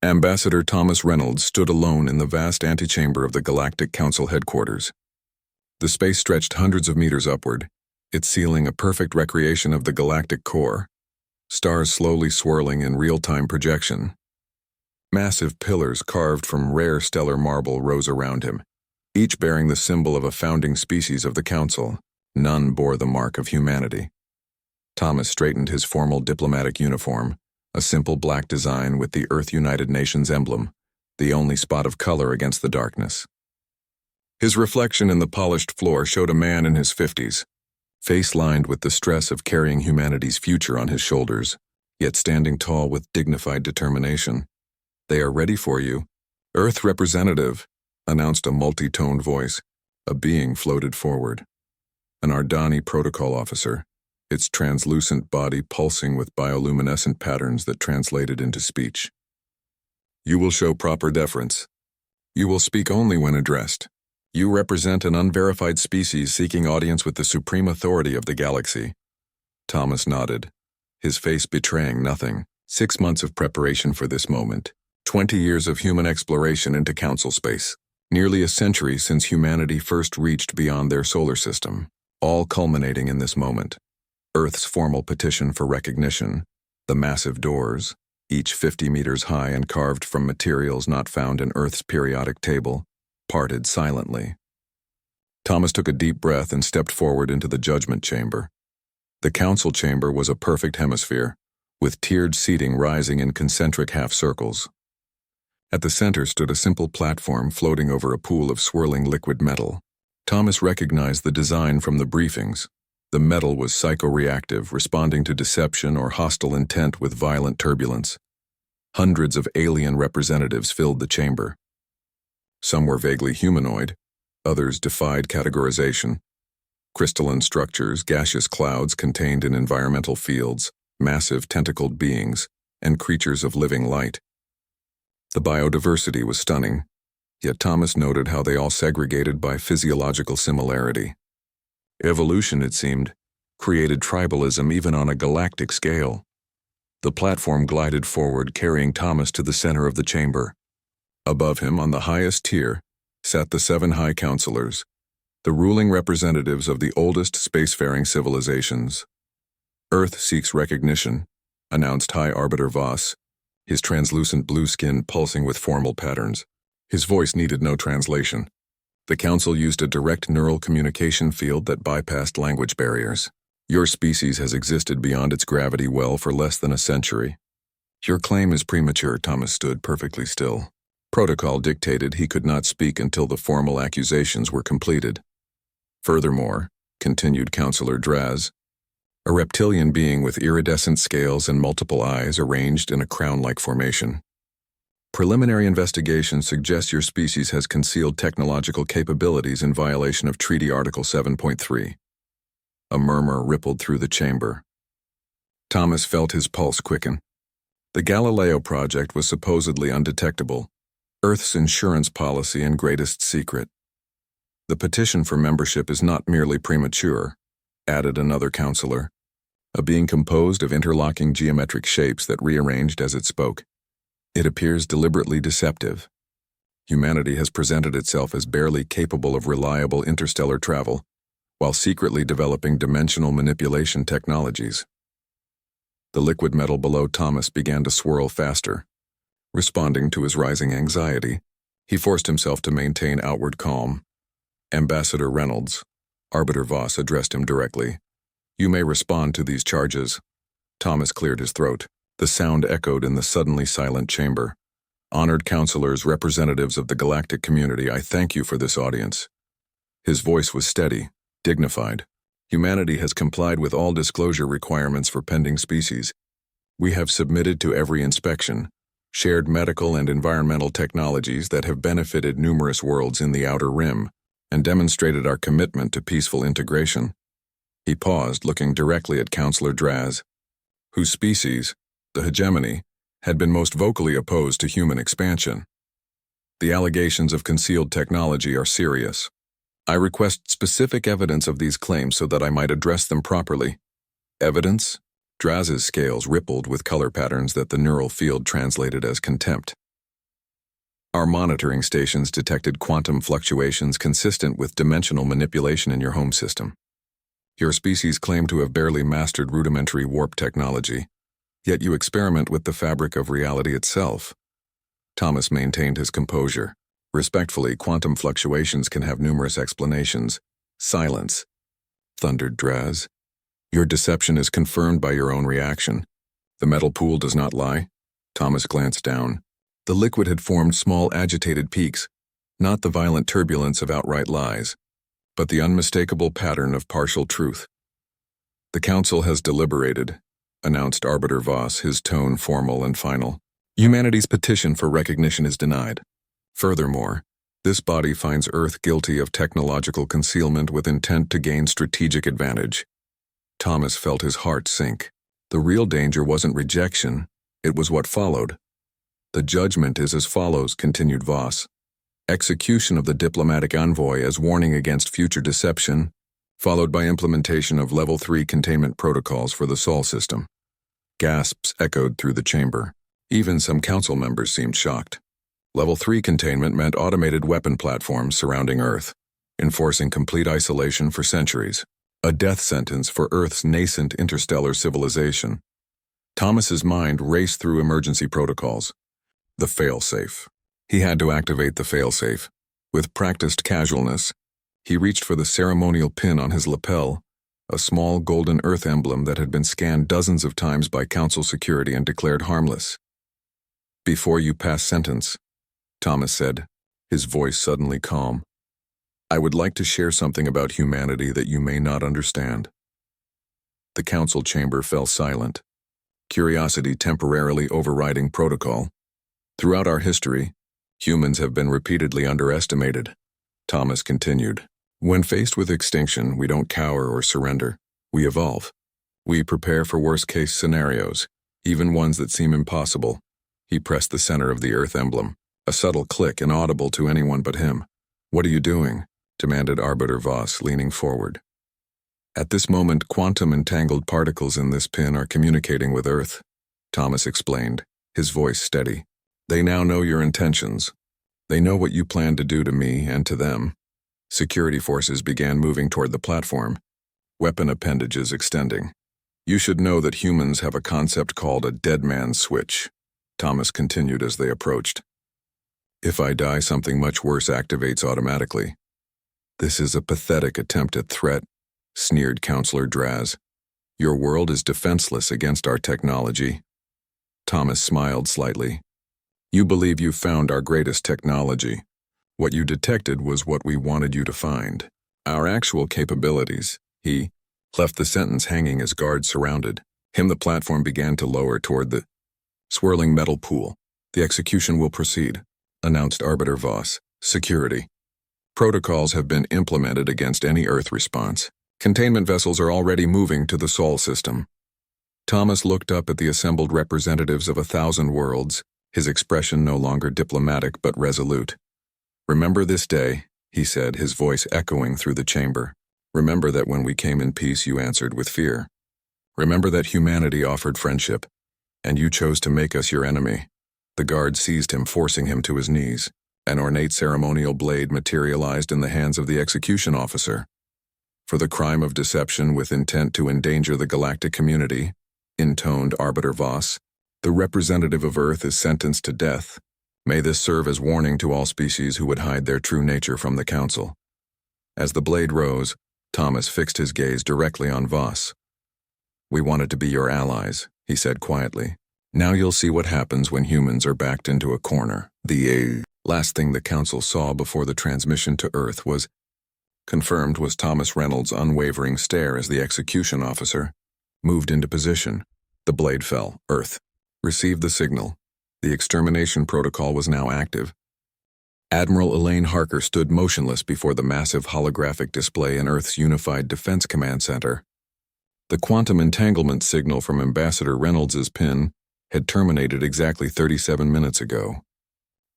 Ambassador Thomas Reynolds stood alone in the vast antechamber of the Galactic Council headquarters. The space stretched hundreds of meters upward, its ceiling a perfect recreation of the galactic core, stars slowly swirling in real-time projection. Massive pillars carved from rare stellar marble rose around him, each bearing the symbol of a founding species of the Council. None bore the mark of humanity. Thomas straightened his formal diplomatic uniform, a simple black design with the Earth United Nations emblem, the only spot of color against the darkness. His reflection in the polished floor showed a man in his 50s, face lined with the stress of carrying humanity's future on his shoulders, yet standing tall with dignified determination. "They are ready for you, Earth representative," announced a multi-toned voice. A being floated forward. An Ardani protocol officer, its translucent body pulsing with bioluminescent patterns that translated into speech. "You will show proper deference. You will speak only when addressed. You represent an unverified species seeking audience with the supreme authority of the galaxy." Thomas nodded, his face betraying nothing. 6 months of preparation for this moment. 20 years of human exploration into Council space. Nearly a century since humanity first reached beyond their solar system, all culminating in this moment. Earth's formal petition for recognition, the massive doors, each 50 meters high and carved from materials not found in Earth's periodic table, parted silently. Thomas took a deep breath and stepped forward into the judgment chamber. The council chamber was a perfect hemisphere, with tiered seating rising in concentric half circles. At the center stood a simple platform floating over a pool of swirling liquid metal. Thomas recognized the design from the briefings. The metal was psychoreactive, responding to deception or hostile intent with violent turbulence. Hundreds of alien representatives filled the chamber. Some were vaguely humanoid, others defied categorization. Crystalline structures, gaseous clouds contained in environmental fields, massive tentacled beings, and creatures of living light. The biodiversity was stunning, yet Thomas noted how they all segregated by physiological similarity. Evolution, it seemed, created tribalism even on a galactic scale. The platform glided forward, carrying Thomas to the center of the chamber. Above him, on the highest tier, sat the 7 High Counselors, the ruling representatives of the oldest spacefaring civilizations. "Earth seeks recognition," announced High Arbiter Voss, his translucent blue skin pulsing with formal patterns. His voice needed no translation. The Council used a direct neural communication field that bypassed language barriers. "Your species has existed beyond its gravity well for less than a century." "Your claim is premature." Thomas stood perfectly still. Protocol dictated he could not speak until the formal accusations were completed. "Furthermore," continued Counselor Draz, "a reptilian being with iridescent scales and multiple eyes arranged in a crown-like formation. Preliminary investigation suggests your species has concealed technological capabilities in violation of Treaty Article 7.3. A murmur rippled through the chamber. Thomas felt his pulse quicken. The Galileo project was supposedly undetectable, Earth's insurance policy and greatest secret. "The petition for membership is not merely premature," added another counselor, a being composed of interlocking geometric shapes that rearranged as it spoke. "It appears deliberately deceptive. Humanity has presented itself as barely capable of reliable interstellar travel, while secretly developing dimensional manipulation technologies." The liquid metal below Thomas began to swirl faster. Responding to his rising anxiety, he forced himself to maintain outward calm. "Ambassador Reynolds," Arbiter Voss addressed him directly, "you may respond to these charges." Thomas cleared his throat. The sound echoed in the suddenly silent chamber. "Honored counselors, representatives of the galactic community, I thank you for this audience." His voice was steady, dignified. "Humanity has complied with all disclosure requirements for pending species. We have submitted to every inspection, shared medical and environmental technologies that have benefited numerous worlds in the Outer Rim, and demonstrated our commitment to peaceful integration." He paused, looking directly at Counselor Draz, whose species, the hegemony, had been most vocally opposed to human expansion. "The allegations of concealed technology are serious. I request specific evidence of these claims so that I might address them properly." "Evidence?" Draz's scales rippled with color patterns that the neural field translated as contempt. Our monitoring stations detected quantum fluctuations consistent with dimensional manipulation in your home system. Your species claim to have barely mastered rudimentary warp technology, yet you experiment with the fabric of reality itself. Thomas maintained his composure. Respectfully, quantum fluctuations can have numerous explanations. Silence, thundered Draz. Your deception is confirmed by your own reaction. The metal pool does not lie. Thomas glanced down. The liquid had formed small agitated peaks, not the violent turbulence of outright lies, but the unmistakable pattern of partial truth. The council has deliberated, announced Arbiter Voss, his tone formal and final. Humanity's petition for recognition is denied. Furthermore, this body finds Earth guilty of technological concealment with intent to gain strategic advantage. Thomas felt his heart sink. The real danger wasn't rejection, it was what followed. The judgment is as follows, continued Voss. Execution of the diplomatic envoy as warning against future deception, followed by implementation of Level 3 containment protocols for the Sol system. Gasps echoed through the chamber. Even some council members seemed shocked. Level 3 containment meant automated weapon platforms surrounding Earth, enforcing complete isolation for centuries. A death sentence for Earth's nascent interstellar civilization. Thomas's mind raced through emergency protocols. The failsafe. He had to activate the failsafe. With practiced casualness, he reached for the ceremonial pin on his lapel, a small golden Earth emblem that had been scanned dozens of times by Council security and declared harmless. Before you pass sentence, Thomas said, his voice suddenly calm, I would like to share something about humanity that you may not understand. The council chamber fell silent, curiosity temporarily overriding protocol. Throughout our history, humans have been repeatedly underestimated. Thomas continued, when faced with extinction, we don't cower or surrender. We evolve. We prepare for worst-case scenarios, even ones that seem impossible. He pressed the center of the Earth emblem, a subtle click inaudible to anyone but him. What are you doing? Demanded Arbiter Voss, leaning forward. At this moment, quantum-entangled particles in this pin are communicating with Earth, Thomas explained, his voice steady. They now know your intentions. They know what you plan to do to me and to them. Security forces began moving toward the platform, weapon appendages extending. You should know that humans have a concept called a dead man's switch, Thomas continued as they approached. If I die, something much worse activates automatically. This is a pathetic attempt at threat, sneered Counselor Draz. Your world is defenseless against our technology. Thomas smiled slightly. You believe you found our greatest technology. What you detected was what we wanted you to find. Our actual capabilities, he left the sentence hanging as guards surrounded him. The platform began to lower toward the swirling metal pool. The execution will proceed, announced Arbiter Voss. Security. Protocols have been implemented against any Earth response. Containment vessels are already moving to the Sol system. Thomas looked up at the assembled representatives of 1,000 worlds, his expression no longer diplomatic but resolute. Remember this day, he said, his voice echoing through the chamber. Remember that when we came in peace you answered with fear. Remember that humanity offered friendship, and you chose to make us your enemy. The guard seized him, forcing him to his knees. An ornate ceremonial blade materialized in the hands of the execution officer. For the crime of deception with intent to endanger the galactic community, intoned Arbiter Voss, the representative of Earth is sentenced to death. May this serve as warning to all species who would hide their true nature from the Council. As the blade rose, Thomas fixed his gaze directly on Voss. We wanted to be your allies, he said quietly. Now you'll see what happens when humans are backed into a corner. The last thing the Council saw before the transmission to Earth was Thomas Reynolds' unwavering stare as the execution officer moved into position. The blade fell. Earth received the signal. The extermination protocol was now active. Admiral Elaine Harker stood motionless before the massive holographic display in Earth's Unified Defense Command Center. The quantum entanglement signal from Ambassador Reynolds' pin had terminated exactly 37 minutes ago.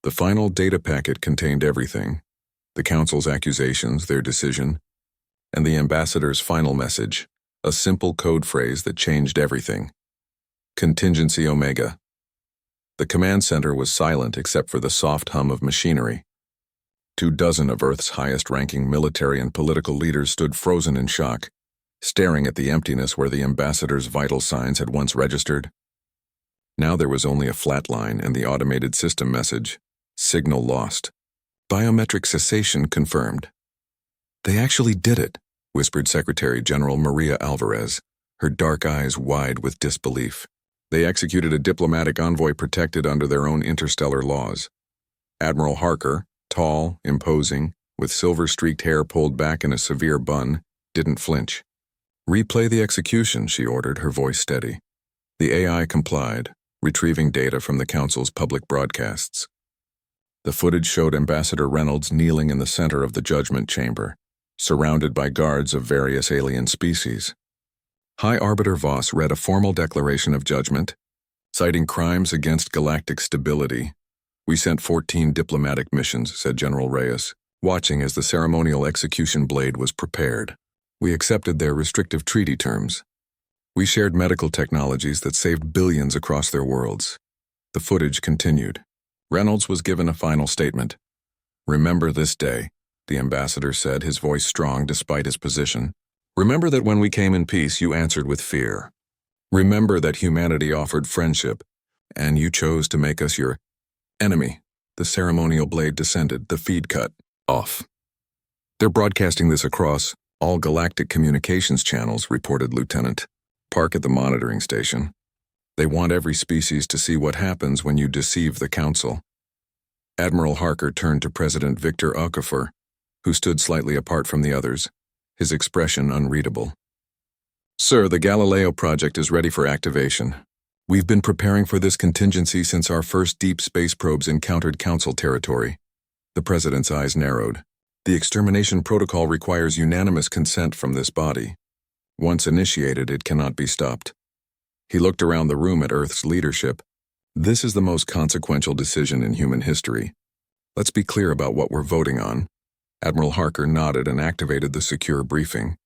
The final data packet contained everything: the Council's accusations, their decision, and the Ambassador's final message, a simple code phrase that changed everything. Contingency Omega. The command center was silent except for the soft hum of machinery. 24 of Earth's highest-ranking military and political leaders stood frozen in shock, staring at the emptiness where the ambassador's vital signs had once registered. Now there was only a flat line and the automated system message, "Signal lost. Biometric cessation confirmed." "They actually did it," whispered Secretary General Maria Alvarez, her dark eyes wide with disbelief. "They executed a diplomatic envoy protected under their own interstellar laws." Admiral Harker, tall, imposing, with silver-streaked hair pulled back in a severe bun, didn't flinch. "Replay the execution," she ordered, her voice steady. The AI complied, retrieving data from the Council's public broadcasts. The footage showed Ambassador Reynolds kneeling in the center of the judgment chamber, surrounded by guards of various alien species. High Arbiter Voss read a formal declaration of judgment, citing crimes against galactic stability. "We sent 14 diplomatic missions," said General Reyes, watching as the ceremonial execution blade was prepared. "We accepted their restrictive treaty terms. We shared medical technologies that saved billions across their worlds." The footage continued. Reynolds was given a final statement. "Remember this day," the ambassador said, his voice strong despite his position. "Remember that when we came in peace, you answered with fear. Remember that humanity offered friendship, and you chose to make us your enemy." The ceremonial blade descended, the feed cut off. "They're broadcasting this across all galactic communications channels," reported Lieutenant Park at the monitoring station. "They want every species to see what happens when you deceive the Council." Admiral Harker turned to President Victor Okafor, who stood slightly apart from the others, his expression unreadable. "Sir, the Galileo project is ready for activation. We've been preparing for this contingency since our first deep space probes encountered Council territory." The President's eyes narrowed. "The extermination protocol requires unanimous consent from this body. Once initiated, it cannot be stopped." He looked around the room at Earth's leadership. "This is the most consequential decision in human history. Let's be clear about what we're voting on." Admiral Harker nodded and activated the secure briefing.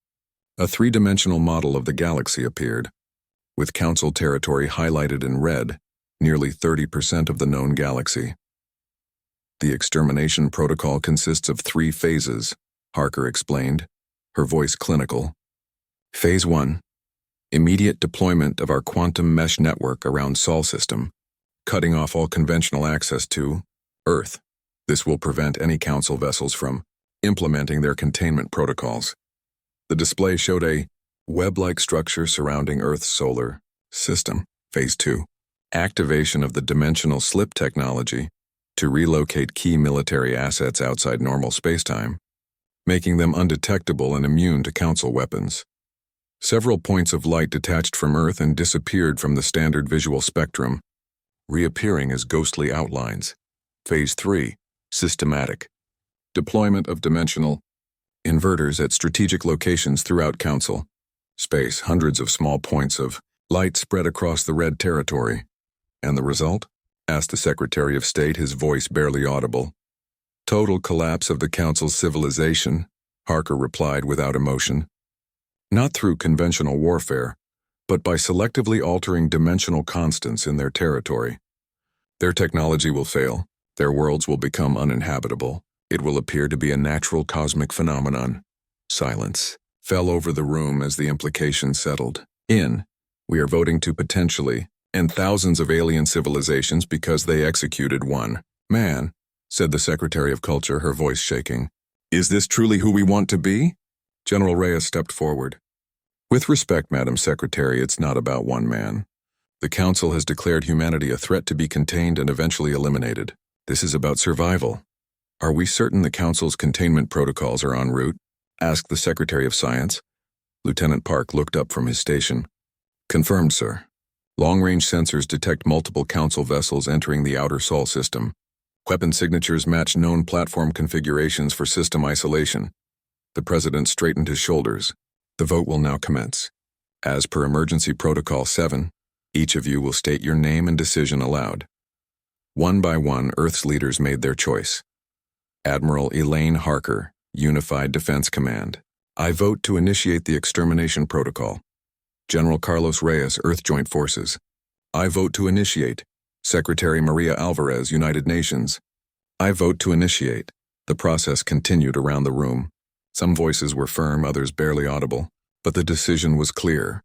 A three-dimensional model of the galaxy appeared, with Council territory highlighted in red, nearly 30% of the known galaxy. "The extermination protocol consists of 3 phases," Harker explained, her voice clinical. "Phase 1. Immediate deployment of our quantum mesh network around Sol system, cutting off all conventional access to Earth. This will prevent any Council vessels from implementing their containment protocols." The display showed a web-like structure surrounding Earth's solar system. Phase 2. Activation of the dimensional slip technology to relocate key military assets outside normal spacetime, making them undetectable and immune to Council weapons. Several points of light detached from Earth and disappeared from the standard visual spectrum, reappearing as ghostly outlines. Phase 3. Systematic deployment of dimensional inverters at strategic locations throughout Council space. Hundreds of small points of light spread across the red territory. "And the result?" asked the Secretary of State, his voice barely audible. "Total collapse of the Council's civilization," Harker replied without emotion. "Not through conventional warfare, but by selectively altering dimensional constants in their territory. Their technology will fail, their worlds will become uninhabitable. It will appear to be a natural cosmic phenomenon." Silence fell over the room as the implication settled in. "We are voting to potentially end thousands of alien civilizations because they executed one man," said the Secretary of Culture, her voice shaking. "Is this truly who we want to be?" General Reyes stepped forward. "With respect, Madam Secretary, it's not about one man. The Council has declared humanity a threat to be contained and eventually eliminated. This is about survival." "Are we certain the Council's containment protocols are en route?" asked the Secretary of Science. Lieutenant Park looked up from his station. "Confirmed, sir. Long-range sensors detect multiple Council vessels entering the outer Sol system. Weapon signatures match known platform configurations for system isolation." The President straightened his shoulders. "The vote will now commence. As per Emergency Protocol 7, each of you will state your name and decision aloud." One by one, Earth's leaders made their choice. Admiral Elaine Harker, Unified Defense Command. "I vote to initiate the extermination protocol." General Carlos Reyes, Earth Joint Forces. "I vote to initiate." Secretary Maria Alvarez, United Nations. I vote to initiate. The process continued around the room. Some voices were firm, others barely audible, but the decision was clear.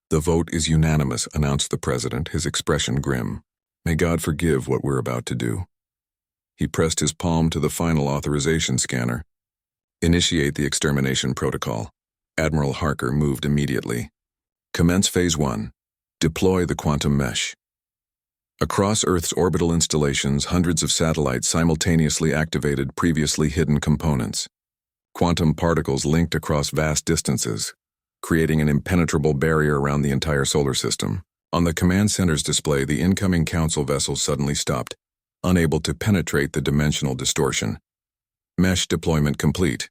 The vote is unanimous, announced the president, his expression grim. May God forgive what we're about to do. He pressed his palm to the final authorization scanner. Initiate the extermination protocol. Admiral Harker moved immediately. Commence Phase 1. Deploy the quantum mesh. Across Earth's orbital installations, hundreds of satellites simultaneously activated previously hidden components. Quantum particles linked across vast distances, creating an impenetrable barrier around the entire solar system. On the command center's display, the incoming Council vessel suddenly stopped, unable to penetrate the dimensional distortion. Mesh deployment complete,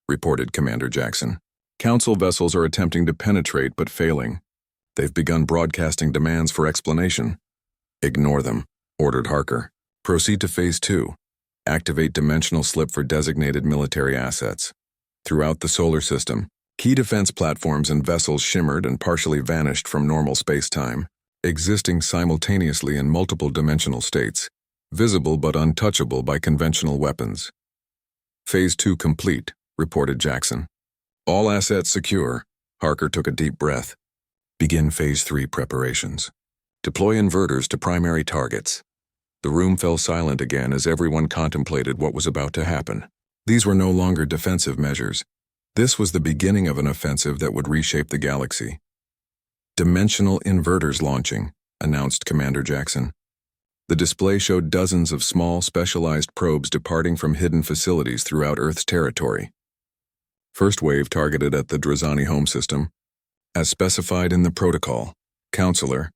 reported Commander Jackson. Council vessels are attempting to penetrate but failing. They've begun broadcasting demands for explanation. Ignore them, ordered Harker. Proceed to Phase 2. Activate dimensional slip for designated military assets. Throughout the solar system, key defense platforms and vessels shimmered and partially vanished from normal space-time, existing simultaneously in multiple dimensional states, visible but untouchable by conventional weapons. Phase 2 complete, reported Jackson. All assets secure. Harker took a deep breath. Begin Phase 3 preparations. Deploy inverters to primary targets. The room fell silent again as everyone contemplated what was about to happen. These were no longer defensive measures. This was the beginning of an offensive that would reshape the galaxy. Dimensional inverters launching, announced Commander Jackson. The display showed dozens of small, specialized probes departing from hidden facilities throughout Earth's territory. First wave targeted at the Drazani home system. As specified in the protocol, Counselor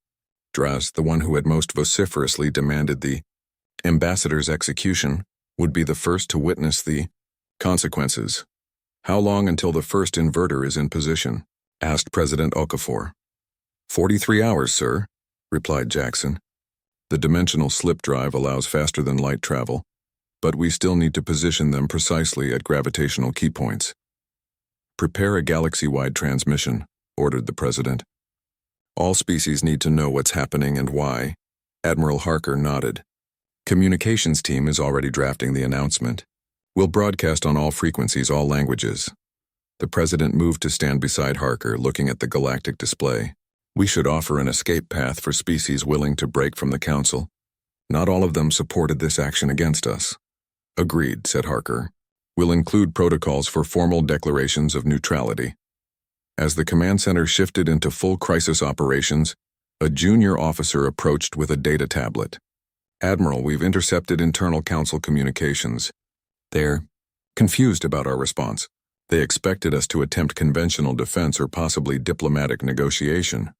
Draz, the one who had most vociferously demanded the ambassador's execution, would be the first to witness the consequences. How long until the first inverter is in position? Asked President Okafor. 43 hours, sir, replied Jackson. The dimensional slip drive allows faster-than-light travel, but we still need to position them precisely at gravitational key points. Prepare a galaxy-wide transmission, ordered the president. All species need to know what's happening and why. Admiral Harker nodded. Communications team is already drafting the announcement. We'll broadcast on all frequencies, all languages. The president moved to stand beside Harker, looking at the galactic display. We should offer an escape path for species willing to break from the Council. Not all of them supported this action against us. Agreed, said Harker. We'll include protocols for formal declarations of neutrality. As the command center shifted into full crisis operations, a junior officer approached with a data tablet. Admiral, we've intercepted internal Council communications. They're confused about our response. They expected us to attempt conventional defense or possibly diplomatic negotiation.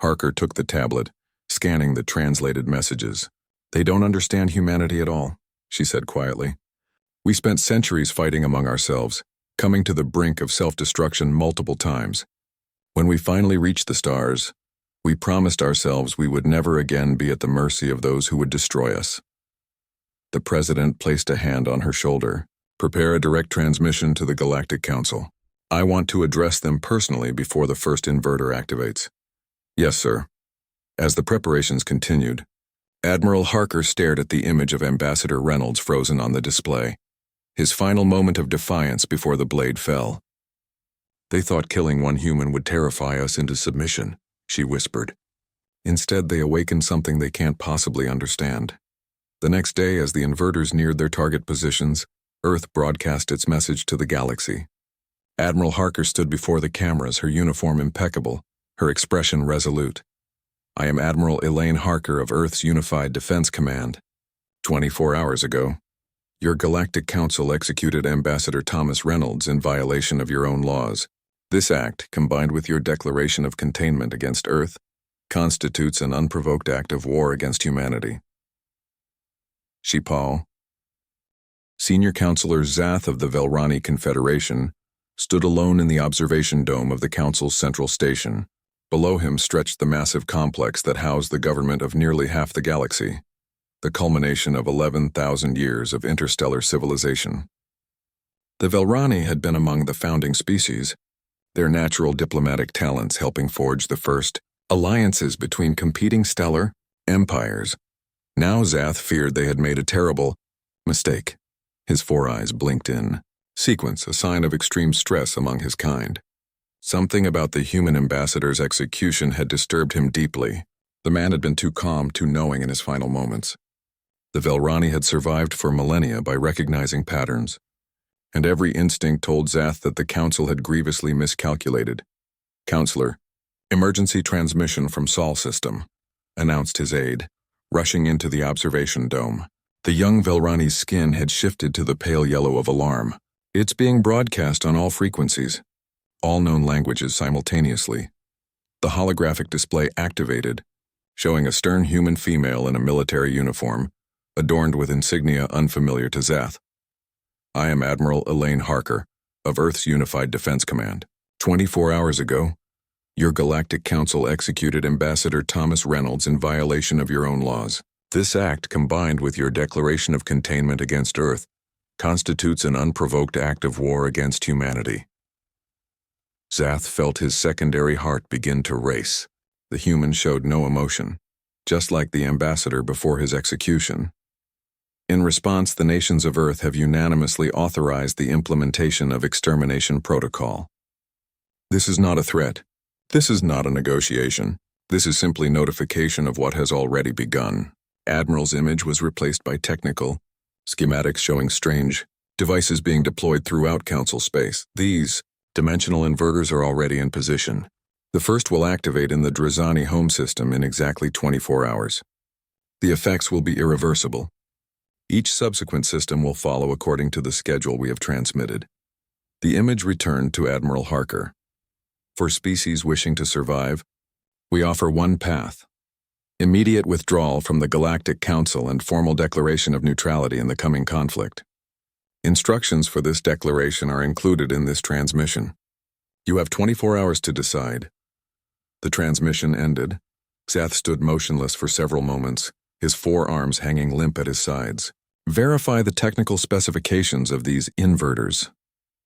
Harker took the tablet, scanning the translated messages. They don't understand humanity at all, she said quietly. We spent centuries fighting among ourselves, coming to the brink of self-destruction multiple times. When we finally reached the stars, we promised ourselves we would never again be at the mercy of those who would destroy us. The president placed a hand on her shoulder. Prepare a direct transmission to the Galactic Council. I want to address them personally before the first inverter activates. Yes, sir. As the preparations continued, Admiral Harker stared at the image of Ambassador Reynolds frozen on the display. His final moment of defiance before the blade fell. They thought killing one human would terrify us into submission, she whispered. Instead, they awakened something they can't possibly understand. The next day, as the inverters neared their target positions, Earth broadcast its message to the galaxy. Admiral Harker stood before the cameras, her uniform impeccable, her expression resolute. I am Admiral Elaine Harker of Earth's Unified Defense Command. 24 hours ago, your Galactic Council executed Ambassador Thomas Reynolds in violation of your own laws. This act, combined with your declaration of containment against Earth, constitutes an unprovoked act of war against humanity. Shipal, Senior Counselor Zath of the Velrani Confederation, stood alone in the observation dome of the Council's central station. Below him stretched the massive complex that housed the government of nearly half the galaxy, the culmination of 11,000 years of interstellar civilization. The Velrani had been among the founding species, their natural diplomatic talents helping forge the first alliances between competing stellar empires. Now Zath feared they had made a terrible mistake. His four eyes blinked in sequence, a sign of extreme stress among his kind. Something about the human ambassador's execution had disturbed him deeply. The man had been too calm, too knowing in his final moments. The Velrani had survived for millennia by recognizing patterns, and every instinct told Zath that the Council had grievously miscalculated. "Counselor, emergency transmission from Sol system," announced his aide, rushing into the observation dome. The young Velrani's skin had shifted to the pale yellow of alarm. "It's being broadcast on all frequencies, all known languages simultaneously." The holographic display activated, showing a stern human female in a military uniform, adorned with insignia unfamiliar to Zath. "I am Admiral Elaine Harker, of Earth's Unified Defense Command. 24 hours ago, your Galactic Council executed Ambassador Thomas Reynolds in violation of your own laws. This act, combined with your declaration of containment against Earth, constitutes an unprovoked act of war against humanity." Zath felt his secondary heart begin to race. The human showed no emotion, just like the ambassador before his execution. In response, the nations of Earth have unanimously authorized the implementation of Extermination Protocol. This is not a threat. This is not a negotiation. This is simply notification of what has already begun. Admiral's image was replaced by technical schematics showing strange devices being deployed throughout Council space. These dimensional inverters are already in position. The first will activate in the Drazani home system in exactly 24 hours. The effects will be irreversible. Each subsequent system will follow according to the schedule we have transmitted. The image returned to Admiral Harker. For species wishing to survive, we offer one path: immediate withdrawal from the Galactic Council and formal declaration of neutrality in the coming conflict. Instructions for this declaration are included in this transmission. You have 24 hours to decide. The transmission ended. Zath stood motionless for several moments, his forearms hanging limp at his sides. "Verify the technical specifications of these inverters,"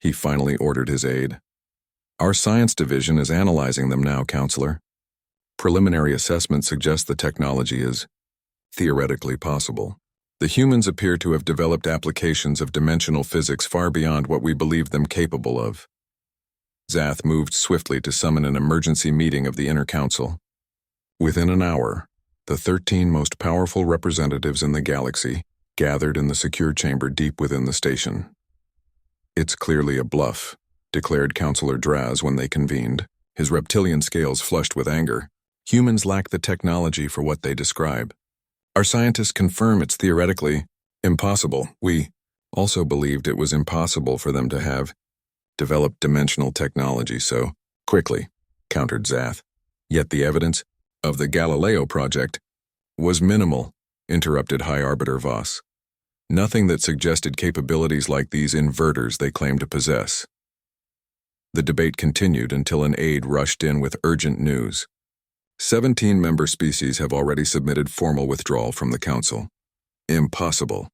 he finally ordered his aide. "Our science division is analyzing them now, Counselor. Preliminary assessment suggests the technology is theoretically possible. The humans appear to have developed applications of dimensional physics far beyond what we believed them capable of." Zath moved swiftly to summon an emergency meeting of the Inner Council. Within an hour, the 13 most powerful representatives in the galaxy gathered in the secure chamber deep within the station. "It's clearly a bluff," declared Counselor Draz when they convened, his reptilian scales flushed with anger. "Humans lack the technology for what they describe. Our scientists confirm it's theoretically impossible. We also believed it was impossible for them to have developed dimensional technology so quickly," countered Zath. "Yet the evidence of the Galileo project was minimal," interrupted High Arbiter Voss. "Nothing that suggested capabilities like these inverters they claim to possess." The debate continued until an aide rushed in with urgent news. 17 member species have already submitted formal withdrawal from the Council. "Impossible."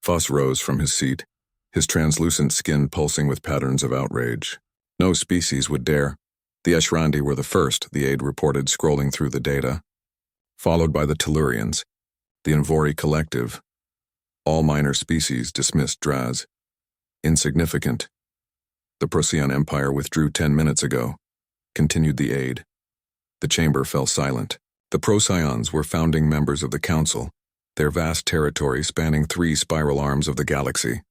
Voss rose from his seat, his translucent skin pulsing with patterns of outrage. "No species would dare." The Eshrandi were the first, the aide reported, scrolling through the data, followed by the Tellurians, the Envoy collective. "All minor species," dismissed Draz. "Insignificant." "The Procyon Empire withdrew 10 minutes ago," continued the aide. The chamber fell silent. The Procyons were founding members of the Council, their vast territory spanning 3 spiral arms of the galaxy.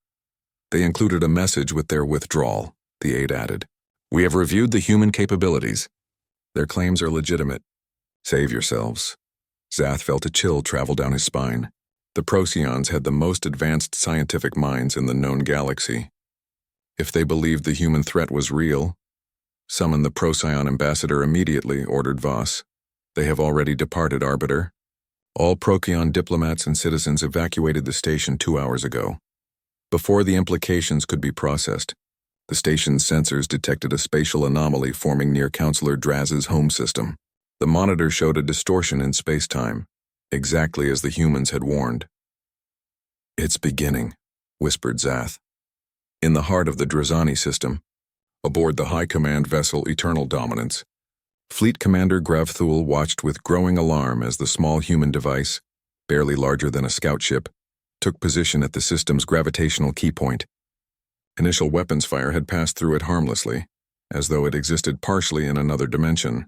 "They included a message with their withdrawal," the aide added. "We have reviewed the human capabilities. Their claims are legitimate. Save yourselves." Zath felt a chill travel down his spine. The Procyons had the most advanced scientific minds in the known galaxy. If they believed the human threat was real, summon the Procyon ambassador immediately, ordered Voss. "They have already departed, Arbiter." All Procyon diplomats and citizens evacuated the station 2 hours ago. Before the implications could be processed, the station's sensors detected a spatial anomaly forming near Counselor Draz's home system. The monitor showed a distortion in space-time, exactly as the humans had warned. "It's beginning," whispered Zath. In the heart of the Drazani system, aboard the High Command vessel Eternal Dominance, Fleet Commander Gravthul watched with growing alarm as the small human device barely larger than a scout ship, took position at the system's gravitational key point. Initial weapons fire had passed through it harmlessly, as though it existed partially in another dimension.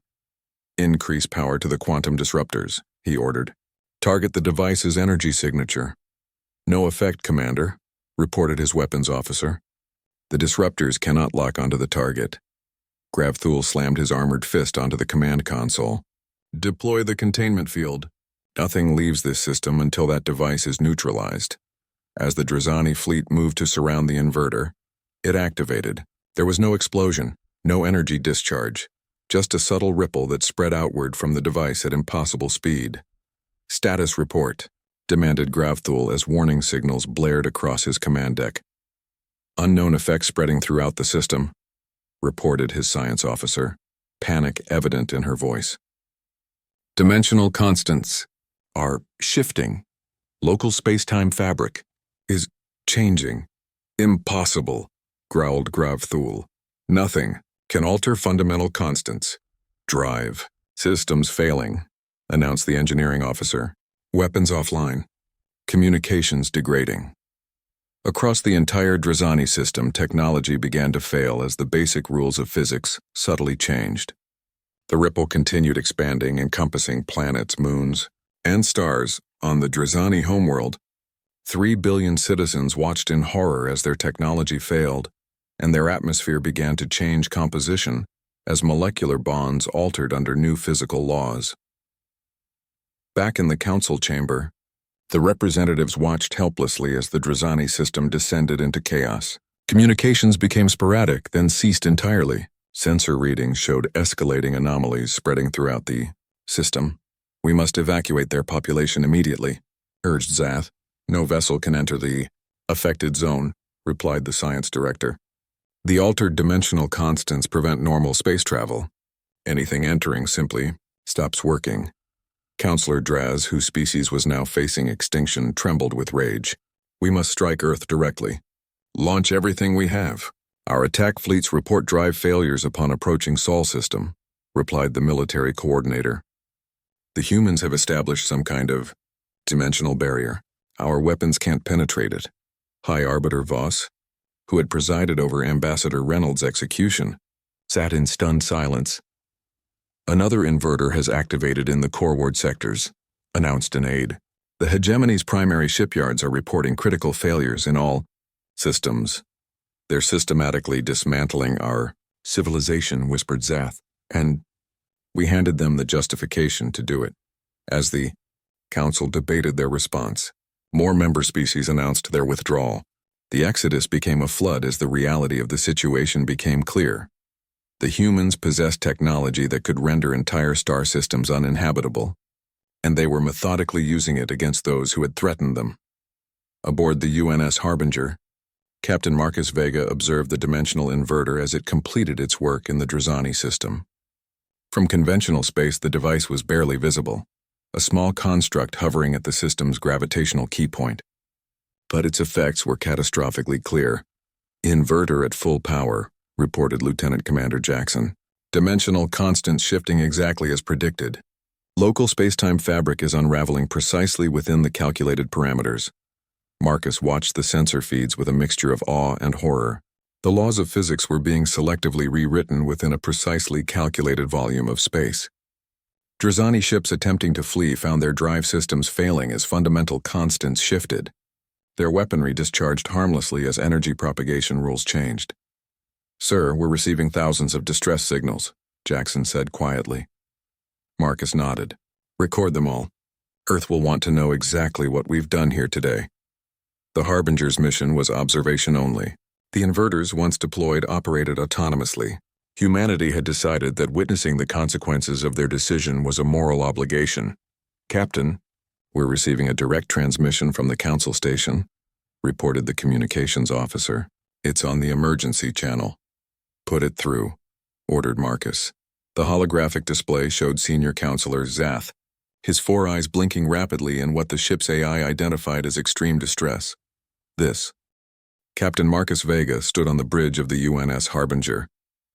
"Increase power to the quantum disruptors," he ordered. "Target the device's energy signature." "No effect, Commander," reported his weapons officer. "The disruptors cannot lock onto the target." Gravthul slammed his armored fist onto the command console. "Deploy the containment field. Nothing leaves this system until that device is neutralized." As the Drazani fleet moved to surround the inverter, it activated. There was no explosion, no energy discharge, just a subtle ripple that spread outward from the device at impossible speed. "Status report," demanded Gravthul as warning signals blared across his command deck. "Unknown effects spreading throughout the system," reported his science officer, panic evident in her voice. "Dimensional constants are shifting. Local space-time fabric is changing." "Impossible," growled Gravthul. "Nothing can alter fundamental constants." "Drive systems failing," announced the engineering officer. "Weapons offline. Communications degrading." Across the entire Drazani system, technology began to fail as the basic rules of physics subtly changed. The ripple continued expanding, encompassing planets, moons, and stars on the Drazani homeworld. 3 billion citizens watched in horror as their technology failed, and their atmosphere began to change composition as molecular bonds altered under new physical laws. Back in the council chamber, the representatives watched helplessly as the Drazani system descended into chaos. Communications became sporadic, then ceased entirely. Sensor readings showed escalating anomalies spreading throughout the system. "We must evacuate their population immediately," urged Zath. "No vessel can enter the affected zone," replied the science director. "The altered dimensional constants prevent normal space travel. Anything entering simply stops working." Counselor Draz, whose species was now facing extinction, trembled with rage. "We must strike Earth directly. Launch everything we have. Our attack fleets report drive failures upon approaching Sol system," replied the military coordinator. "The humans have established some kind of dimensional barrier. Our weapons can't penetrate it." High Arbiter Voss, who had presided over Ambassador Reynolds' execution, sat in stunned silence. "Another inverter has activated in the core ward sectors," announced an aide. "The hegemony's primary shipyards are reporting critical failures in all systems. They're systematically dismantling our civilization," whispered Zath, "and we handed them the justification to do it." As the council debated their response, more member species announced their withdrawal. The exodus became a flood as the reality of the situation became clear. The humans possessed technology that could render entire star systems uninhabitable, and they were methodically using it against those who had threatened them. Aboard the UNS Harbinger, Captain Marcus Vega observed the dimensional inverter as it completed its work in the Drazani system. From conventional space, the device was barely visible, a small construct hovering at the system's gravitational key point. But its effects were catastrophically clear. "Inverter at full power," reported Lieutenant Commander Jackson. "Dimensional constants shifting exactly as predicted. Local space-time fabric is unraveling precisely within the calculated parameters." Marcus watched the sensor feeds with a mixture of awe and horror. The laws of physics were being selectively rewritten within a precisely calculated volume of space. Drazani ships attempting to flee found their drive systems failing as fundamental constants shifted. Their weaponry discharged harmlessly as energy propagation rules changed. "Sir, we're receiving thousands of distress signals," Jackson said quietly. Marcus nodded. "Record them all. Earth will want to know exactly what we've done here today." The Harbinger's mission was observation only. The inverters, once deployed, operated autonomously. Humanity had decided that witnessing the consequences of their decision was a moral obligation. "Captain, we're receiving a direct transmission from the council station," reported the communications officer. "It's on the emergency channel." "Put it through," ordered Marcus. The holographic display showed Senior Counselor Zath, his 4 eyes blinking rapidly in what the ship's AI identified as extreme distress. "This." Captain Marcus Vega stood on the bridge of the UNS Harbinger,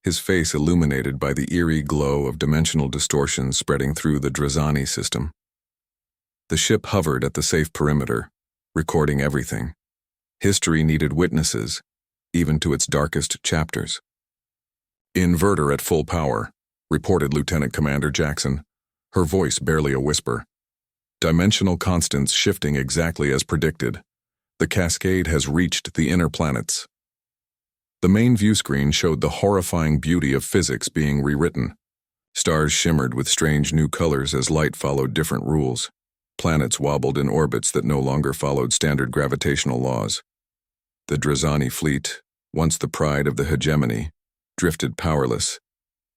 his face illuminated by the eerie glow of dimensional distortion spreading through the Drazani system. The ship hovered at the safe perimeter, recording everything. History needed witnesses, even to its darkest chapters. "Inverter at full power," reported Lieutenant Commander Jackson, her voice barely a whisper. "Dimensional constants shifting exactly as predicted. The cascade has reached the inner planets." The main view screen showed the horrifying beauty of physics being rewritten. Stars shimmered with strange new colors as light followed different rules. Planets wobbled in orbits that no longer followed standard gravitational laws. The Drazani fleet, once the pride of the hegemony, drifted powerless,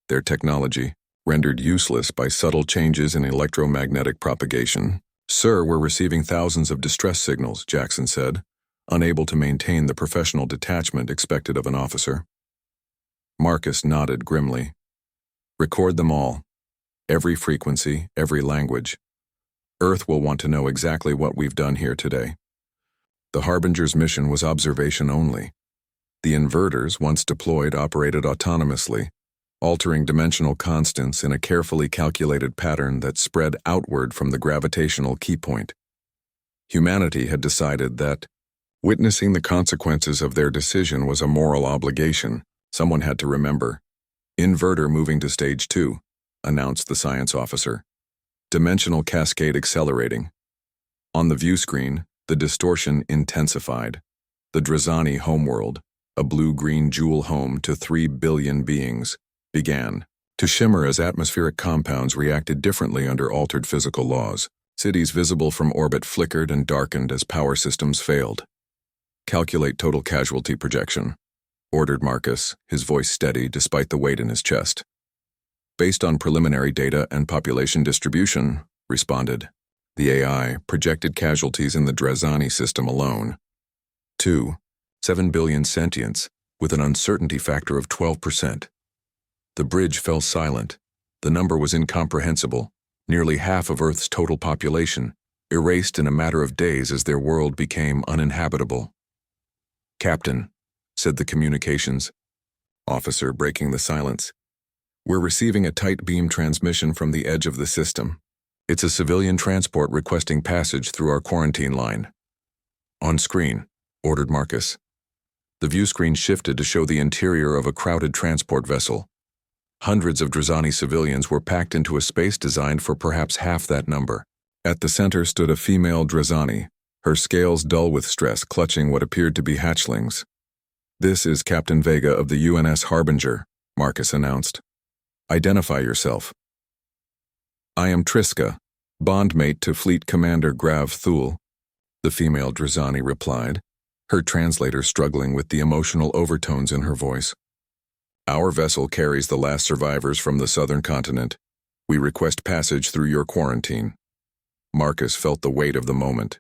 their technology rendered useless by subtle changes in electromagnetic propagation. "Sir, we're receiving thousands of distress signals," Jackson said, unable to maintain the professional detachment expected of an officer. Marcus nodded grimly. "Record them all. Every frequency, every language. Earth will want to know exactly what we've done here today." The Harbinger's mission was observation only. The inverters, once deployed, operated autonomously, altering dimensional constants in a carefully calculated pattern that spread outward from the gravitational key point. Humanity had decided that witnessing the consequences of their decision was a moral obligation. Someone had to remember. "Inverter moving to stage 2, announced the science officer. "Dimensional cascade accelerating." On the view screen, the distortion intensified. The Drazani homeworld, a blue-green jewel home to 3 billion beings, began to shimmer as atmospheric compounds reacted differently under altered physical laws. Cities visible from orbit flickered and darkened as power systems failed. "Calculate total casualty projection," ordered Marcus, his voice steady despite the weight in his chest. "Based on preliminary data and population distribution," responded the AI, projected casualties in the Drazani system alone. 7 billion sentients, with an uncertainty factor of 12%. The bridge fell silent. The number was incomprehensible. Nearly half of Earth's total population, erased in a matter of days as their world became uninhabitable. "Captain," said the communications officer, breaking the silence, "we're receiving a tight beam transmission from the edge of the system. It's a civilian transport requesting passage through our quarantine line." "On screen," ordered Marcus. The view screen shifted to show the interior of a crowded transport vessel. Hundreds of Drazani civilians were packed into a space designed for perhaps half that number. At the center stood a female Drazani, her scales dull with stress, clutching what appeared to be hatchlings. "This is Captain Vega of the UNS Harbinger," Marcus announced. "Identify yourself." "I am Triska, bondmate to Fleet Commander Grav Thule," the female Drazani replied, her translator struggling with the emotional overtones in her voice. "Our vessel carries the last survivors from the southern continent. We request passage through your quarantine." Marcus felt the weight of the moment.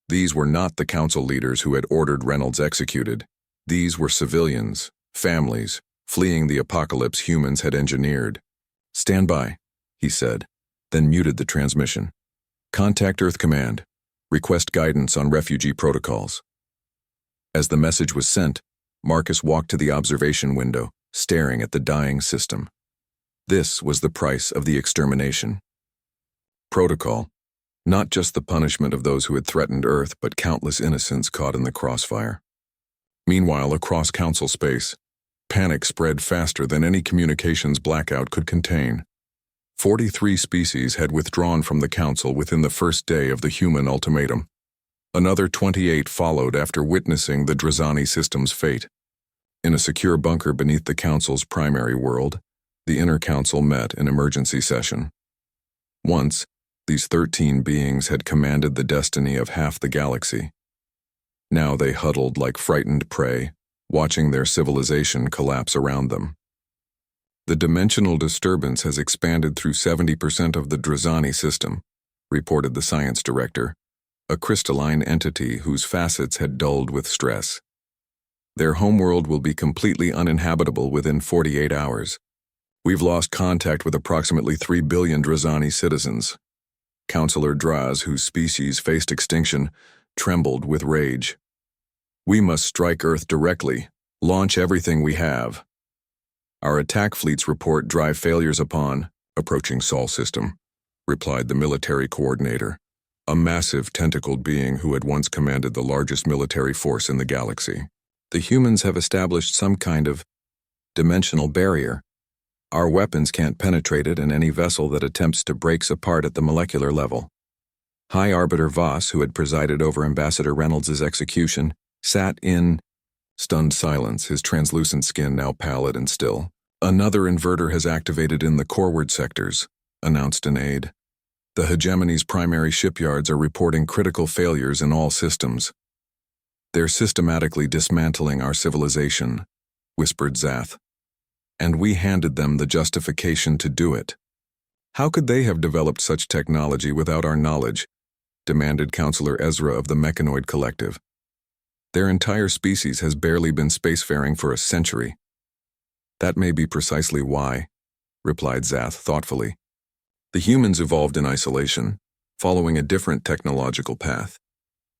These were not the council leaders who had ordered Reynolds executed. These were civilians, families, fleeing the apocalypse humans had engineered. "Stand by," he said, then muted the transmission. "Contact Earth Command. Request guidance on refugee protocols." As the message was sent, Marcus walked to the observation window, staring at the dying system. This was the price of the extermination. Protocol. Not just the punishment of those who had threatened Earth, but countless innocents caught in the crossfire. Meanwhile, across council space, panic spread faster than any communications blackout could contain. 43 species had withdrawn from the council within the first day of the human ultimatum. Another 28 followed after witnessing the Drazani system's fate. In a secure bunker beneath the council's primary world, the inner council met in emergency session. Once, these 13 beings had commanded the destiny of half the galaxy. Now they huddled like frightened prey, watching their civilization collapse around them. "The dimensional disturbance has expanded through 70% of the Drazani system," reported the science director, a crystalline entity whose facets had dulled with stress. "Their homeworld will be completely uninhabitable within 48 hours. We've lost contact with approximately 3 billion Drazani citizens." Councillor Draz, whose species faced extinction, trembled with rage. "We must strike Earth directly, launch everything we have. Our attack fleets report drive failures upon approaching Sol system," replied the military coordinator, a massive tentacled being who had once commanded the largest military force in the galaxy. The humans have established some kind of dimensional barrier. Our weapons can't penetrate it, and any vessel that attempts to breaks apart at the molecular level. High Arbiter Voss, who had presided over Ambassador Reynolds' execution, sat in stunned silence, his translucent skin now pallid and still. Another inverter has activated in the coreward sectors, announced an aide. The hegemony's primary shipyards are reporting critical failures in all systems. They're systematically dismantling our civilization, whispered Zath. And we handed them the justification to do it. How could they have developed such technology without our knowledge? Demanded Counselor Ezra of the Mechanoid Collective. Their entire species has barely been spacefaring for a century. That may be precisely why, replied Zath thoughtfully. The humans evolved in isolation, following a different technological path.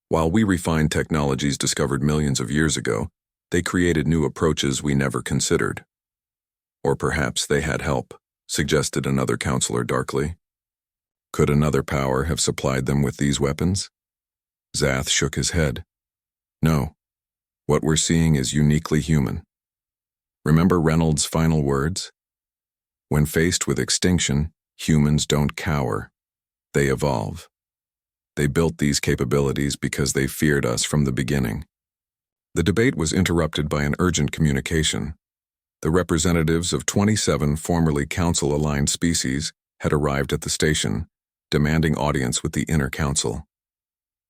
While we refined technologies discovered millions of years ago, they created new approaches we never considered. Or perhaps they had help, suggested another counselor darkly. Could another power have supplied them with these weapons? Zath shook his head. No. What we're seeing is uniquely human. Remember Reynolds' final words? When faced with extinction, humans don't cower. They evolve. They built these capabilities because they feared us from the beginning. The debate was interrupted by an urgent communication. The representatives of 27 formerly Council-aligned species had arrived at the station, demanding audience with the Inner Council.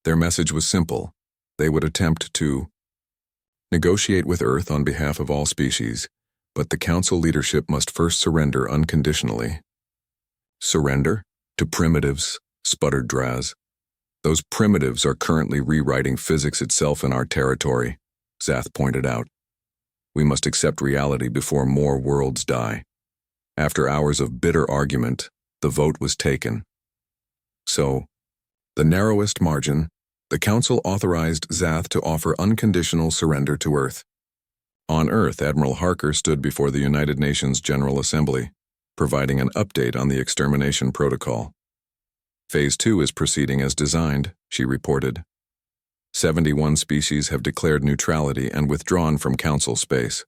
Their message was simple. They would attempt to negotiate with Earth on behalf of all species, but the Council leadership must first surrender unconditionally. Surrender? To primitives, sputtered Draz. Those primitives are currently rewriting physics itself in our territory, Zath pointed out. We must accept reality before more worlds die. After hours of bitter argument, the vote was taken. So, the narrowest margin, the Council authorized Zath to offer unconditional surrender to Earth. On Earth, Admiral Harker stood before the United Nations General Assembly, providing an update on the Extermination Protocol. Phase 2 is proceeding as designed, she reported. 71 species have declared neutrality and withdrawn from Council space.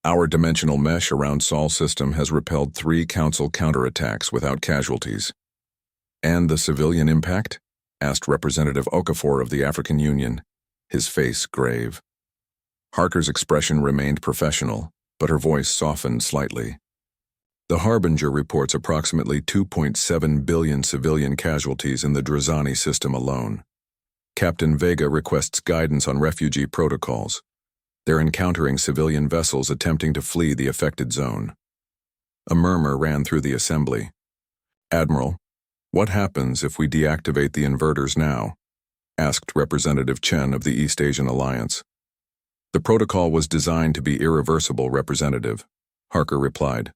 Our dimensional mesh around Sol system has repelled 3 Council counterattacks without casualties. And the civilian impact? Asked Representative Okafor of the African Union, his face grave. Harker's expression remained professional, but her voice softened slightly. The Harbinger reports approximately 2.7 billion civilian casualties in the Drazani system alone. Captain Vega requests guidance on refugee protocols. They're encountering civilian vessels attempting to flee the affected zone. A murmur ran through the assembly. Admiral, what happens if we deactivate the inverters now? Asked Representative Chen of the East Asian Alliance. The protocol was designed to be irreversible, Representative, Harker replied.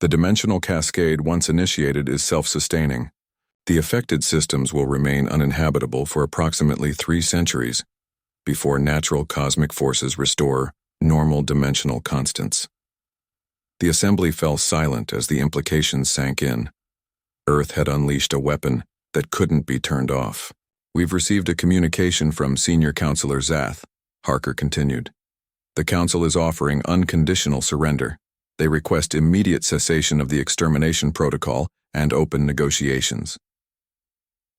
The dimensional cascade, once initiated, is self-sustaining. The affected systems will remain uninhabitable for approximately 3 centuries before natural cosmic forces restore normal dimensional constants. The assembly fell silent as the implications sank in. Earth had unleashed a weapon that couldn't be turned off. We've received a communication from Senior Counselor Zath, Harker continued. The Council is offering unconditional surrender. They request immediate cessation of the Extermination Protocol and open negotiations.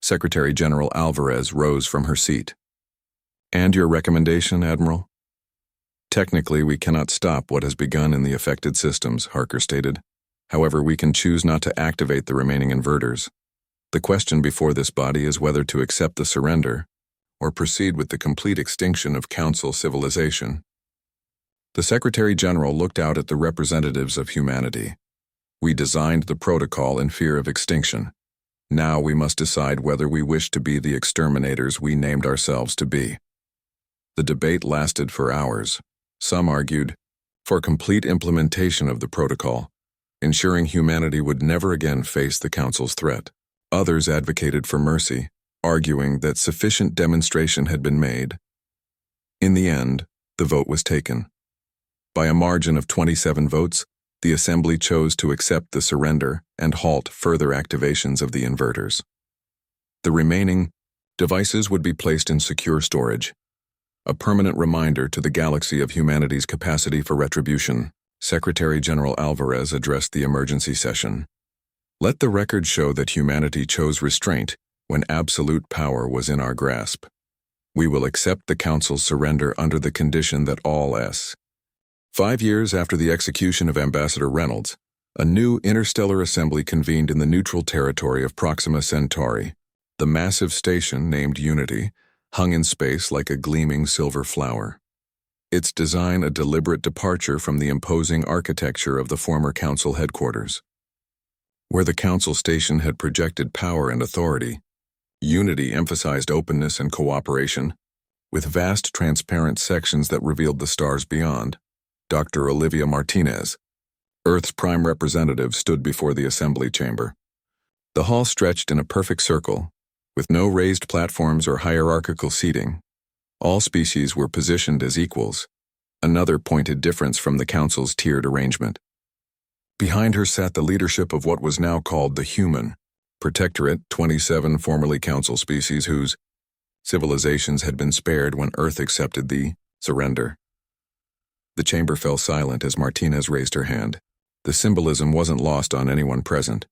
Secretary General Alvarez rose from her seat. And your recommendation, Admiral? Technically, we cannot stop what has begun in the affected systems, Harker stated. However, we can choose not to activate the remaining inverters. The question before this body is whether to accept the surrender or proceed with the complete extinction of Council civilization. The Secretary General looked out at the representatives of humanity. We designed the protocol in fear of extinction. Now we must decide whether we wish to be the exterminators we named ourselves to be. The debate lasted for hours. Some argued for complete implementation of the protocol, ensuring humanity would never again face the Council's threat. Others advocated for mercy, arguing that sufficient demonstration had been made. In the end, the vote was taken. By a margin of 27 votes, the Assembly chose to accept the surrender and halt further activations of the inverters. The remaining devices would be placed in secure storage, a permanent reminder to the galaxy of humanity's capacity for retribution. Secretary General Alvarez addressed the emergency session. Let the record show that humanity chose restraint when absolute power was in our grasp. We will accept the Council's surrender under the condition that all 5 years after the execution of Ambassador Reynolds, a new interstellar assembly convened in the neutral territory of Proxima Centauri. The massive station, named Unity, hung in space like a gleaming silver flower. Its design a deliberate departure from the imposing architecture of the former Council headquarters. Where the Council station had projected power and authority, Unity emphasized openness and cooperation, with vast transparent sections that revealed the stars beyond. Dr. Olivia Martinez, Earth's prime representative, stood before the assembly chamber. The hall stretched in a perfect circle, with no raised platforms or hierarchical seating. All species were positioned as equals, another pointed difference from the Council's tiered arrangement. Behind her sat the leadership of what was now called the Human Protectorate, 27 formerly Council species whose civilizations had been spared when Earth accepted the surrender. The chamber fell silent as Martinez raised her hand. The symbolism wasn't lost on anyone present.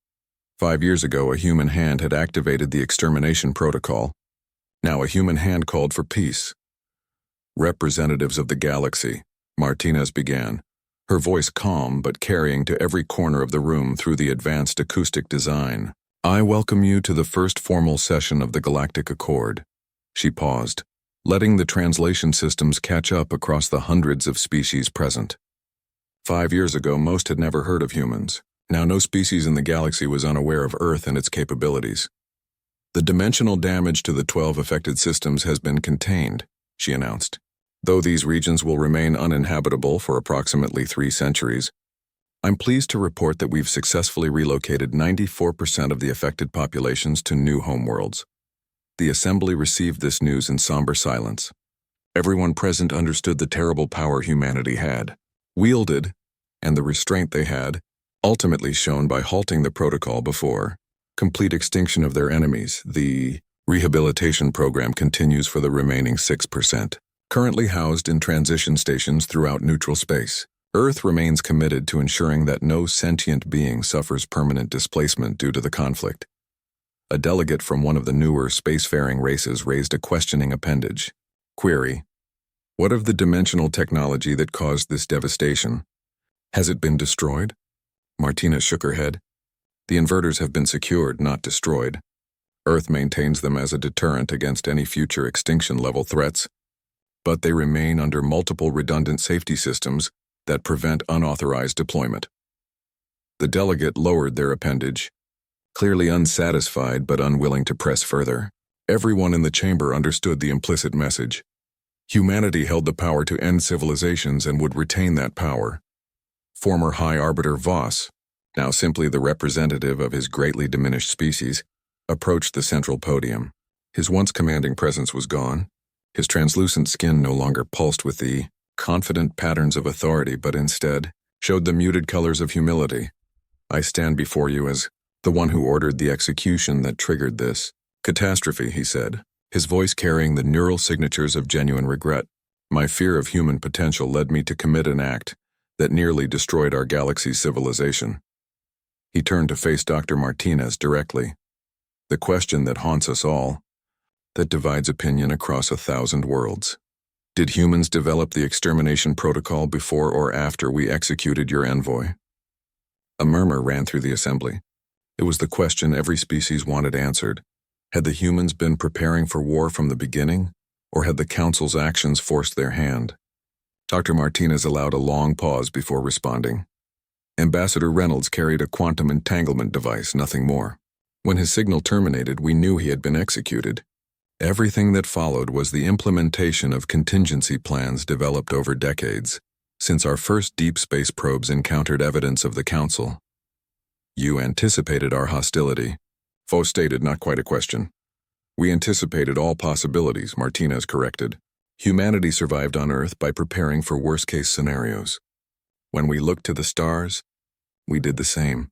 5 years ago, a human hand had activated the Extermination protocol. Now a human hand called for peace. Representatives of the galaxy, Martinez began, her voice calm but carrying to every corner of the room through the advanced acoustic design. I welcome you to the first formal session of the Galactic Accord. She paused, letting the translation systems catch up across the hundreds of species present. 5 years ago, most had never heard of humans. Now no species in the galaxy was unaware of Earth and its capabilities. The dimensional damage to the 12 affected systems has been contained, she announced. Though these regions will remain uninhabitable for approximately 3 centuries, I'm pleased to report that we've successfully relocated 94% of the affected populations to new homeworlds. The assembly received this news in somber silence. Everyone present understood the terrible power humanity had wielded, and the restraint they had, ultimately shown by halting the protocol before complete extinction of their enemies. The rehabilitation program continues for the remaining 6%. Currently housed in transition stations throughout neutral space, Earth remains committed to ensuring that no sentient being suffers permanent displacement due to the conflict. A delegate from one of the newer spacefaring races raised a questioning appendage. Query: what of the dimensional technology that caused this devastation? Has it been destroyed? Martinez shook her head. The inverters have been secured, not destroyed. Earth maintains them as a deterrent against any future extinction-level threats, but they remain under multiple redundant safety systems that prevent unauthorized deployment. The delegate lowered their appendage, clearly unsatisfied but unwilling to press further. Everyone in the chamber understood the implicit message. Humanity held the power to end civilizations and would retain that power. Former High Arbiter Voss, now simply the representative of his greatly diminished species, approached the central podium. His once commanding presence was gone. His translucent skin no longer pulsed with the confident patterns of authority, but instead showed the muted colors of humility. I stand before you as the one who ordered the execution that triggered this catastrophe, he said, his voice carrying the neural signatures of genuine regret. My fear of human potential led me to commit an act that nearly destroyed our galaxy's civilization. He turned to face Dr. Martinez directly. The question that haunts us all, that divides opinion across 1,000 worlds. Did humans develop the extermination protocol before or after we executed your envoy? A murmur ran through the assembly. It was the question every species wanted answered. Had the humans been preparing for war from the beginning, or had the Council's actions forced their hand? Dr. Martinez allowed a long pause before responding. Ambassador Reynolds carried a quantum entanglement device, nothing more. When his signal terminated, we knew he had been executed. Everything that followed was the implementation of contingency plans developed over decades, since our first deep space probes encountered evidence of the Council. You anticipated our hostility. Foe stated, not quite a question. We anticipated all possibilities, Martinez corrected. Humanity survived on Earth by preparing for worst-case scenarios. When we looked to the stars, we did the same.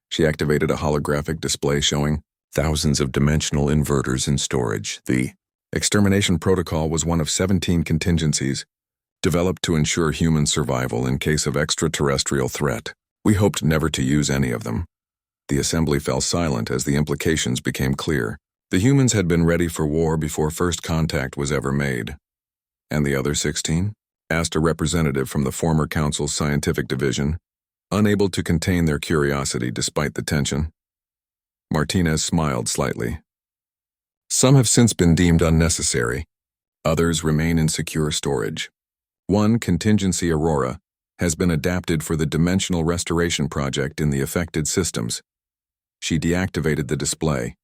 She activated a holographic display showing thousands of dimensional inverters in storage. The Extermination Protocol was one of 17 contingencies developed to ensure human survival in case of extraterrestrial threat. We hoped never to use any of them. The assembly fell silent as the implications became clear. The humans had been ready for war before first contact was ever made. And the other 16? Asked a representative from the former Council's scientific division, unable to contain their curiosity despite the tension. Martinez smiled slightly. Some have since been deemed unnecessary. Others remain in secure storage. One, Contingency Aurora, has been adapted for the Dimensional Restoration Project in the affected systems. She deactivated the display.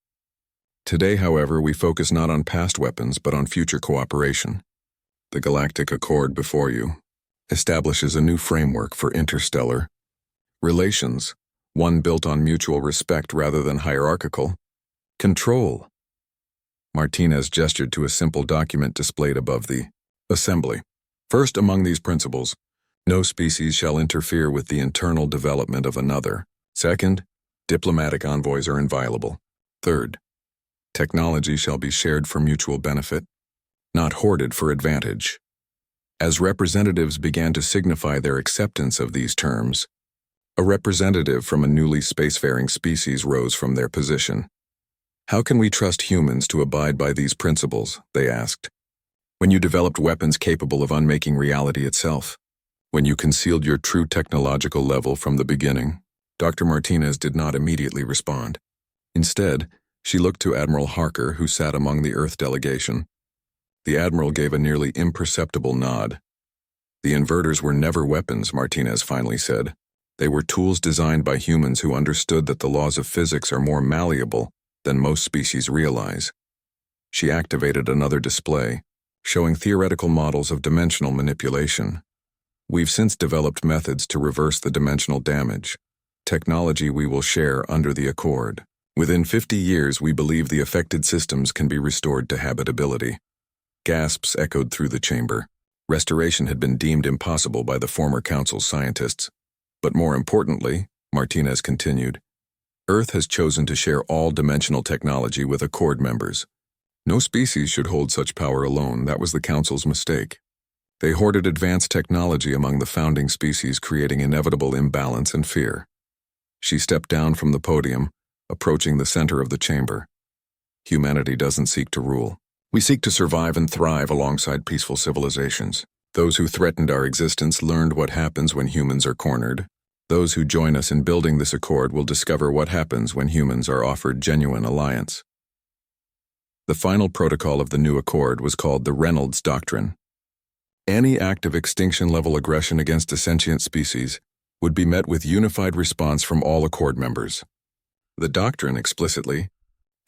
Today, however, we focus not on past weapons but on future cooperation. The Galactic Accord before you establishes a new framework for interstellar relations, one built on mutual respect rather than hierarchical control. Martinez gestured to a simple document displayed above the assembly. First among these principles, no species shall interfere with the internal development of another. Second, diplomatic envoys are inviolable. Third, technology shall be shared for mutual benefit, not hoarded for advantage. As representatives began to signify their acceptance of these terms, a representative from a newly spacefaring species rose from their position. How can we trust humans to abide by these principles, they asked, when you developed weapons capable of unmaking reality itself? When you concealed your true technological level from the beginning? Dr. Martinez did not immediately respond. Instead, she looked to Admiral Harker, who sat among the Earth delegation. The Admiral gave a nearly imperceptible nod. The inverters were never weapons, Martinez finally said. They were tools designed by humans who understood that the laws of physics are more malleable than most species realize. She activated another display, showing theoretical models of dimensional manipulation. We've since developed methods to reverse the dimensional damage, technology we will share under the Accord. Within 50 years, we believe the affected systems can be restored to habitability. Gasps echoed through the chamber. Restoration had been deemed impossible by the former Council's scientists. But more importantly, Martinez continued, Earth has chosen to share all dimensional technology with Accord members. No species should hold such power alone. That was the Council's mistake. They hoarded advanced technology among the founding species, creating inevitable imbalance and fear. She stepped down from the podium, approaching the center of the chamber. Humanity doesn't seek to rule. We seek to survive and thrive alongside peaceful civilizations. Those who threatened our existence learned what happens when humans are cornered. Those who join us in building this accord will discover what happens when humans are offered genuine alliance. The final protocol of the new accord was called the Reynolds Doctrine. Any act of extinction-level aggression against a sentient species would be met with unified response from all Accord members. The doctrine explicitly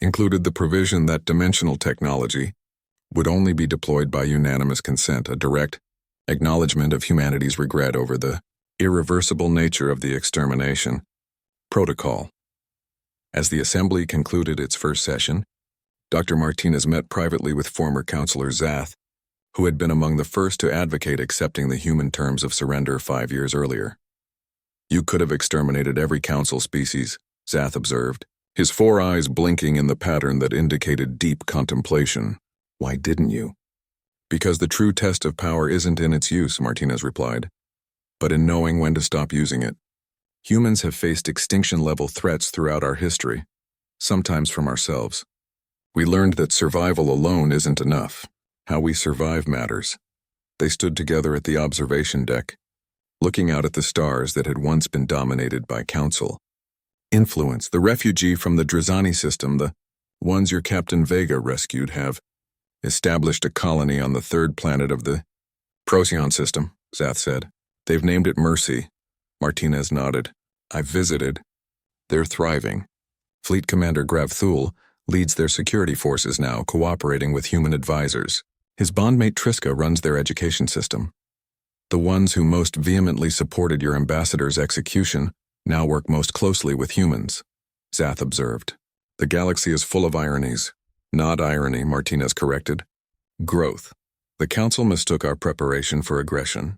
included the provision that dimensional technology would only be deployed by unanimous consent, a direct acknowledgement of humanity's regret over the irreversible nature of the extermination protocol. As the Assembly concluded its first session, Dr. Martinez met privately with former Counselor Zath, who had been among the first to advocate accepting the human terms of surrender 5 years earlier. You could have exterminated every Council species, Zath observed, his 4 eyes blinking in the pattern that indicated deep contemplation. Why didn't you? Because the true test of power isn't in its use, Martinez replied, but in knowing when to stop using it. Humans have faced extinction-level threats throughout our history, sometimes from ourselves. We learned that survival alone isn't enough. How we survive matters. They stood together at the observation deck, looking out at the stars that had once been dominated by Council influence. The refugee from the Drazani system, the ones your Captain Vega rescued, have established a colony on the 3rd planet of the Procyon system, Zath said. They've named it Mercy. Martinez nodded. I've visited. They're thriving. Fleet Commander Gravthul leads their security forces now, cooperating with human advisors. His bondmate Triska runs their education system. The ones who most vehemently supported your ambassador's execution now work most closely with humans, Zath observed. The galaxy is full of ironies. Not irony, Martinez corrected. Growth. The Council mistook our preparation for aggression.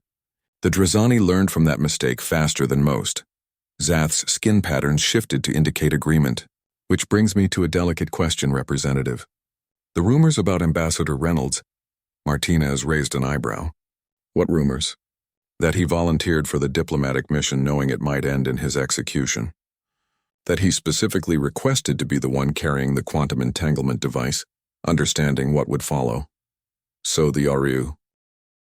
The Drazani learned from that mistake faster than most. Zath's skin patterns shifted to indicate agreement. Which brings me to a delicate question, Representative. The rumors about Ambassador Reynolds, Martinez raised an eyebrow. What rumors? That he volunteered for the diplomatic mission knowing it might end in his execution. That he specifically requested to be the one carrying the quantum entanglement device, understanding what would follow. So the RU